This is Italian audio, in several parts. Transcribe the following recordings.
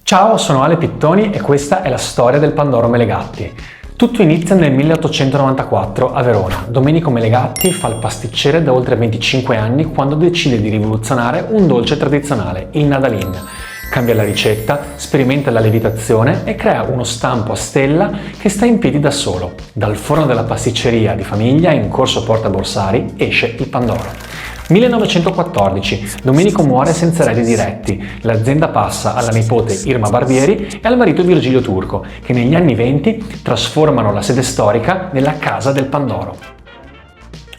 Ciao, sono Ale Pittoni e questa è la storia del Pandoro Melegatti. Tutto inizia nel 1894 a Verona. Domenico Melegatti fa il pasticcere da oltre 25 anni quando decide di rivoluzionare un dolce tradizionale, il Nadalin. Cambia la ricetta, sperimenta la lievitazione e crea uno stampo a stella che sta in piedi da solo. Dal forno della pasticceria di famiglia in corso Porta Borsari esce il Pandoro. 1914. Domenico muore senza eredi diretti. L'azienda passa alla nipote Irma Barbieri e al marito Virgilio Turco, che negli anni 20 trasformano la sede storica nella Casa del Pandoro.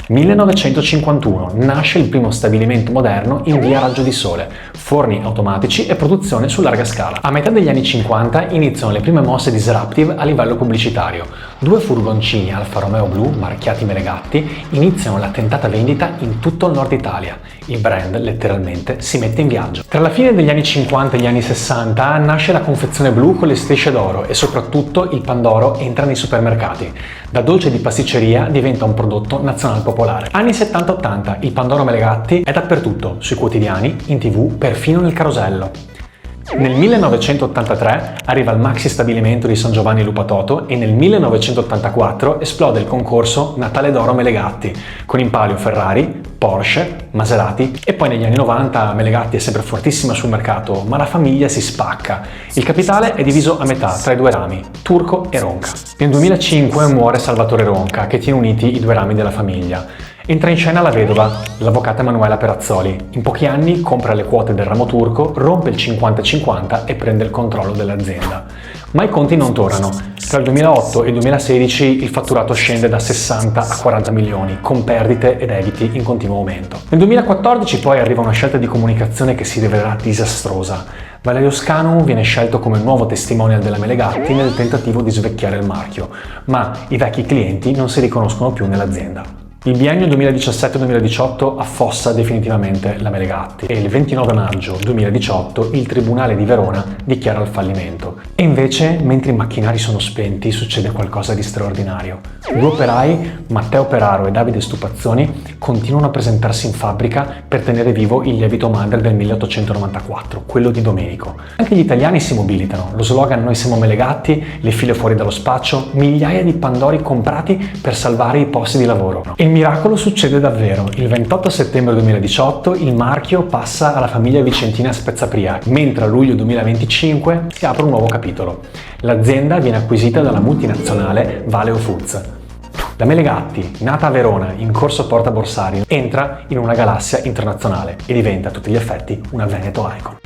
1951. Nasce il primo stabilimento moderno in via Raggio di Sole, forni automatici e produzione su larga scala. A metà degli anni 50 iniziano le prime mosse disruptive a livello pubblicitario. 2 furgoncini Alfa Romeo blu, marchiati Melegatti, iniziano la tentata vendita in tutto il nord Italia. Il brand, letteralmente, si mette in viaggio. Tra la fine degli anni 50 e gli anni 60 nasce la confezione blu con le strisce d'oro e soprattutto il Pandoro entra nei supermercati. Da dolce di pasticceria diventa un prodotto nazionale popolare. Anni 70-80, il Pandoro Melegatti è dappertutto, sui quotidiani, in TV, perfino nel carosello. Nel 1983 arriva il maxi stabilimento di San Giovanni Lupatoto e nel 1984 esplode il concorso Natale d'Oro Melegatti, con in palio Ferrari, Porsche, Maserati e poi negli anni 90 Melegatti è sempre fortissima sul mercato, ma la famiglia si spacca. Il capitale è diviso a metà tra i 2 rami, Turco e Ronca. Nel 2005 muore Salvatore Ronca, che tiene uniti i 2 rami della famiglia. Entra in scena la vedova, l'avvocata Emanuela Perazzoli. In pochi anni compra le quote del ramo turco, rompe il 50-50 e prende il controllo dell'azienda. Ma i conti non tornano. Tra il 2008 e il 2016 il fatturato scende da 60 a 40 milioni, con perdite e debiti in continuo aumento. Nel 2014 poi arriva una scelta di comunicazione che si rivelerà disastrosa. Valerio Scanu viene scelto come nuovo testimonial della Melegatti nel tentativo di svecchiare il marchio, ma i vecchi clienti non si riconoscono più nell'azienda. Il biennio 2017-2018 affossa definitivamente la Melegatti e il 29 maggio 2018 il Tribunale di Verona dichiara il fallimento. E invece, mentre i macchinari sono spenti, succede qualcosa di straordinario. 2 operai, Matteo Peraro e Davide Stupazzoni, continuano a presentarsi in fabbrica per tenere vivo il lievito madre del 1894, quello di Domenico. Anche gli italiani si mobilitano, lo slogan "Noi siamo Melegatti", le file fuori dallo spaccio, migliaia di Pandori comprati per salvare i posti di lavoro. E il miracolo succede davvero. Il 28 settembre 2018 il marchio passa alla famiglia vicentina Spezzapria, mentre a luglio 2025 si apre un nuovo capitolo. L'azienda viene acquisita dalla multinazionale Valeo Foods. La Melegatti, nata a Verona in corso Porta Borsari, entra in una galassia internazionale e diventa a tutti gli effetti una Veneto icon.